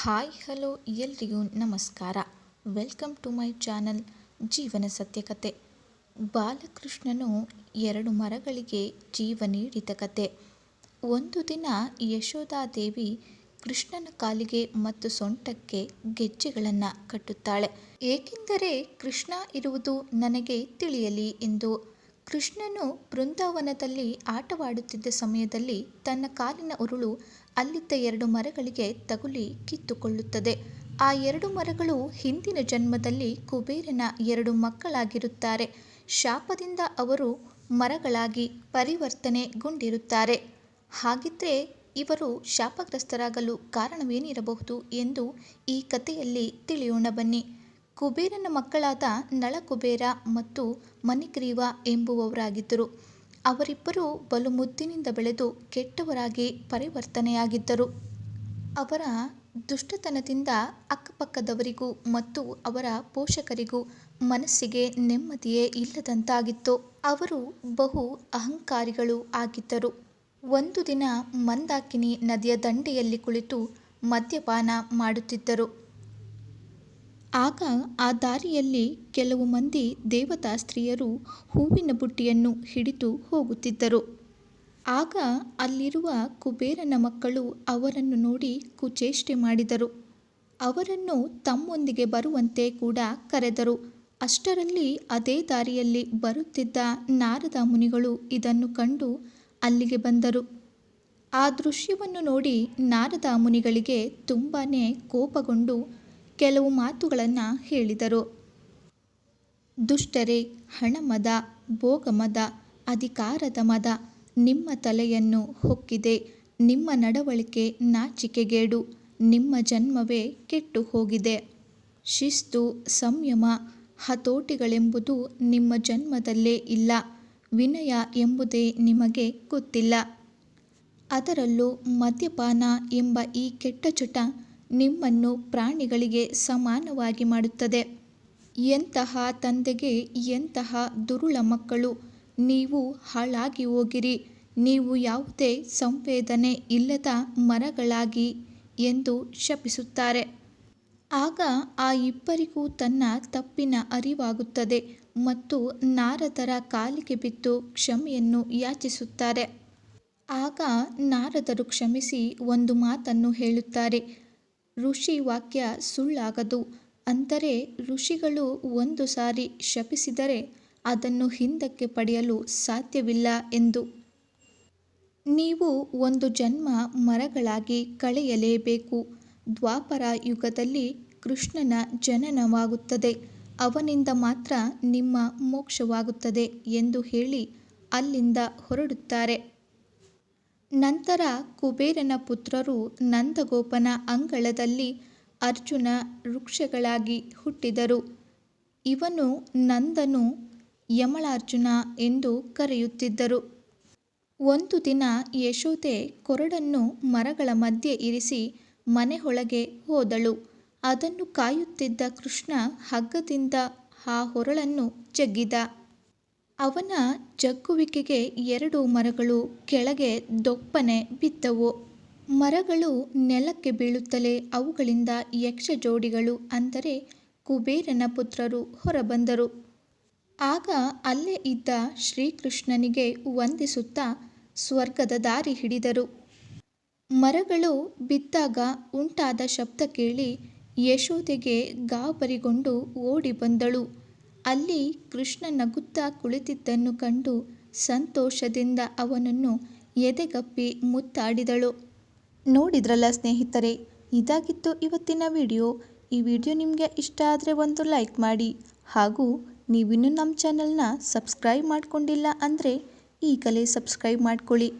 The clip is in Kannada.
ಹಾಯ್ ಹಲೋ ಎಲ್ರಿಗೂ ನಮಸ್ಕಾರ. ವೆಲ್ಕಮ್ ಟು ಮೈ ಚಾನಲ್ ಜೀವನ ಸತ್ಯಕತೆ. ಬಾಲಕೃಷ್ಣನು 2 ಮರಗಳಿಗೆ ಜೀವ ನೀಡಿದ ಕತೆ. ಒಂದು ದಿನ ಯಶೋಧಾದೇವಿ ಕೃಷ್ಣನ ಕಾಲಿಗೆ ಮತ್ತು ಸೊಂಟಕ್ಕೆ ಗೆಜ್ಜೆಗಳನ್ನು ಕಟ್ಟುತ್ತಾಳೆ. ಏಕೆಂದರೆ ಕೃಷ್ಣ ಇರುವುದು ನನಗೆ ತಿಳಿಯಲಿ ಎಂದು. ಕೃಷ್ಣನು ಬೃಂದಾವನದಲ್ಲಿ ಆಟವಾಡುತ್ತಿದ್ದ ಸಮಯದಲ್ಲಿ ತನ್ನ ಕಾಲಿನ ಉರುಳು ಅಲ್ಲಿದ್ದ 2 ಮರಗಳಿಗೆ ತಗುಲಿ ಕಿತ್ತುಕೊಳ್ಳುತ್ತದೆ. ಆ 2 ಮರಗಳು ಹಿಂದಿನ ಜನ್ಮದಲ್ಲಿ ಕುಬೇರನ 2 ಮಕ್ಕಳಾಗಿರುತ್ತಾರೆ. ಶಾಪದಿಂದ ಅವರು ಮರಗಳಾಗಿ ಪರಿವರ್ತನೆಗೊಂಡಿರುತ್ತಾರೆ. ಹಾಗಿದ್ರೆ ಇವರು ಶಾಪಗ್ರಸ್ತರಾಗಲು ಕಾರಣವೇನಿರಬಹುದು ಎಂದು ಈ ಕಥೆಯಲ್ಲಿ ತಿಳಿಯೋಣ ಬನ್ನಿ. ಕುಬೇರನ ಮಕ್ಕಳಾದ ನಳಕುಬೇರ ಮತ್ತು ಮಣಿಗ್ರೀವ ಎಂಬುವವರಾಗಿದ್ದರು. ಅವರಿಬ್ಬರು ಬಲು ಮುದ್ದಿನಿಂದ ಬೆಳೆದು ಕೆಟ್ಟವರಾಗಿ ಪರಿವರ್ತನೆಯಾಗಿದ್ದರು. ಅವರ ದುಷ್ಟತನದಿಂದ ಅಕ್ಕಪಕ್ಕದವರಿಗೂ ಮತ್ತು ಅವರ ಪೋಷಕರಿಗೂ ಮನಸ್ಸಿಗೆ ನೆಮ್ಮದಿಯೇ ಇಲ್ಲದಂತಾಗಿತ್ತು. ಅವರು ಬಹು ಅಹಂಕಾರಿಗಳೂ ಆಗಿದ್ದರು. ಒಂದು ದಿನ ಮಂದಾಕಿನಿ ನದಿಯ ದಂಡೆಯಲ್ಲಿ ಕುಳಿತು ಮದ್ಯಪಾನ ಮಾಡುತ್ತಿದ್ದರು. ಆಗ ಆ ದಾರಿಯಲ್ಲಿ ಕೆಲವು ಮಂದಿ ದೇವತಾ ಸ್ತ್ರೀಯರು ಹೂವಿನ ಬುಟ್ಟಿಯನ್ನು ಹಿಡಿದು ಹೋಗುತ್ತಿದ್ದರು. ಆಗ ಅಲ್ಲಿರುವ ಕುಬೇರನ ಮಕ್ಕಳು ಅವರನ್ನು ನೋಡಿ ಕುಚೇಷ್ಟೆ ಮಾಡಿದರು. ಅವರನ್ನು ತಮ್ಮೊಂದಿಗೆ ಬರುವಂತೆ ಕೂಡ ಕರೆದರು. ಅಷ್ಟರಲ್ಲಿ ಅದೇ ದಾರಿಯಲ್ಲಿ ಬರುತ್ತಿದ್ದ ನಾರದ ಮುನಿಗಳು ಇದನ್ನು ಕಂಡು ಅಲ್ಲಿಗೆ ಬಂದರು. ಆ ದೃಶ್ಯವನ್ನು ನೋಡಿ ನಾರದ ಮುನಿಗಳಿಗೆ ತುಂಬಾನೇ ಕೋಪಗೊಂಡು ಕೆಲವು ಮಾತುಗಳನ್ನು ಹೇಳಿದರು. ದುಷ್ಟರೇ, ಹಣಮದ, ಭೋಗಮದ, ಅಧಿಕಾರದ ಮದ ನಿಮ್ಮ ತಲೆಯನ್ನು ಹೊಕ್ಕಿದೆ. ನಿಮ್ಮ ನಡವಳಿಕೆ ನಾಚಿಕೆಗೇಡು. ನಿಮ್ಮ ಜನ್ಮವೇ ಕೆಟ್ಟು ಹೋಗಿದೆ. ಶಿಸ್ತು, ಸಂಯಮ, ಹತೋಟಿಗಳೆಂಬುದು ನಿಮ್ಮ ಜನ್ಮದಲ್ಲೇ ಇಲ್ಲ. ವಿನಯ ಎಂಬುದೇ ನಿಮಗೆ ಗೊತ್ತಿಲ್ಲ. ಅದರಲ್ಲೂ ಮದ್ಯಪಾನ ಎಂಬ ಈ ಕೆಟ್ಟ ಚಟ ನಿಮ್ಮನ್ನು ಪ್ರಾಣಿಗಳಿಗೆ ಸಮಾನವಾಗಿ ಮಾಡುತ್ತದೆ. ಎಂತಹ ತಂದೆಗೆ ಎಂತಹ ದುರುಳ ಮಕ್ಕಳು. ನೀವು ಹಾಳಾಗಿ ಹೋಗಿರಿ. ನೀವು ಯಾವುದೇ ಸಂವೇದನೆ ಇಲ್ಲದ ಮರಗಳಾಗಿ ಎಂದು ಶಪಿಸುತ್ತಾರೆ. ಆಗ ಆ ಇಬ್ಬರಿಗೂ ತನ್ನ ತಪ್ಪಿನ ಅರಿವಾಗುತ್ತದೆ ಮತ್ತು ನಾರದರ ಕಾಲಿಗೆ ಬಿದ್ದು ಕ್ಷಮೆಯನ್ನು ಯಾಚಿಸುತ್ತಾರೆ. ಆಗ ನಾರದರು ಕ್ಷಮಿಸಿ ಒಂದು ಮಾತನ್ನು ಹೇಳುತ್ತಾರೆ. ಋಷಿ ವಾಕ್ಯ ಸುಳ್ಳಾಗದು. ಅಂದರೆ ಋಷಿಗಳು ಒಂದು ಸಾರಿ ಶಪಿಸಿದರೆ ಅದನ್ನು ಹಿಂದಕ್ಕೆ ಪಡೆಯಲು ಸಾಧ್ಯವಿಲ್ಲ ಎಂದು. ನೀವು ಒಂದು ಜನ್ಮ ಮರಗಳಾಗಿ ಕಳೆಯಲೇಬೇಕು. ದ್ವಾಪರ ಯುಗದಲ್ಲಿ ಕೃಷ್ಣನ ಜನನವಾಗುತ್ತದೆ. ಅವನಿಂದ ಮಾತ್ರ ನಿಮ್ಮ ಮೋಕ್ಷವಾಗುತ್ತದೆ ಎಂದು ಹೇಳಿ ಅಲ್ಲಿಂದ ಹೊರಡುತ್ತಾರೆ. ನಂತರ ಕುಬೇರನ ಪುತ್ರರು ನಂದಗೋಪನ ಅಂಗಳದಲ್ಲಿ ಅರ್ಜುನ ವೃಕ್ಷಗಳಾಗಿ ಹುಟ್ಟಿದರು. ಇವನು ನಂದನು ಯಮಳಾರ್ಜುನ ಎಂದು ಕರೆಯುತ್ತಿದ್ದರು. ಒಂದು ದಿನ ಯಶೋದೆ ಕೊರಡನ್ನು ಮರಗಳ ಮಧ್ಯೆ ಇರಿಸಿ ಮನೆಯೊಳಗೆ ಹೋದಳು. ಅದನ್ನು ಕಾಯುತ್ತಿದ್ದ ಕೃಷ್ಣ ಹಗ್ಗದಿಂದ ಆ ಹೊರಳನ್ನು ಜಗ್ಗಿದ. ಅವನ ಜಗ್ಗುವಿಕೆಗೆ 2 ಮರಗಳು ಕೆಳಗೆ ದೊಪ್ಪನೆ ಬಿದ್ದವು. ಮರಗಳು ನೆಲಕ್ಕೆ ಬೀಳುತ್ತಲೇ ಅವುಗಳಿಂದ ಯಕ್ಷ ಜೋಡಿಗಳು ಅಂದರೆ ಕುಬೇರನ ಪುತ್ರರು ಹೊರಬಂದರು. ಆಗ ಅಲ್ಲೇ ಇದ್ದ ಶ್ರೀಕೃಷ್ಣನಿಗೆ ವಂದಿಸುತ್ತಾ ಸ್ವರ್ಗದ ದಾರಿ ಹಿಡಿದರು. ಮರಗಳು ಬಿದ್ದಾಗ ಉಂಟಾದ ಶಬ್ದ ಕೇಳಿ ಯಶೋದೆಗೆ ಗಾಬರಿಗೊಂಡು ಓಡಿ ಬಂದಳು. ಅಲ್ಲಿ ಕೃಷ್ಣ ನಗುತ್ತಾ ಕುಳಿತಿದ್ದನ್ನು ಕಂಡು ಸಂತೋಷದಿಂದ ಅವನನ್ನು ಎದೆಗಪ್ಪಿ ಮುತ್ತಾಡಿದಳು. ನೋಡಿದ್ರಲ್ಲ ಸ್ನೇಹಿತರೆ, ಇದಾಗಿತ್ತು ಇವತ್ತಿನ ವಿಡಿಯೋ. ಈ ವಿಡಿಯೋ ನಿಮಗೆ ಇಷ್ಟ ಆದರೆ ಒಂದು ಲೈಕ್ ಮಾಡಿ. ಹಾಗೂ ನೀವಿನ್ನೂ ನಮ್ಮ ಚಾನಲ್ನ ಸಬ್ಸ್ಕ್ರೈಬ್ ಮಾಡ್ಕೊಂಡಿಲ್ಲ ಅಂದರೆ ಈಗಲೇ ಸಬ್ಸ್ಕ್ರೈಬ್ ಮಾಡ್ಕೊಳ್ಳಿ.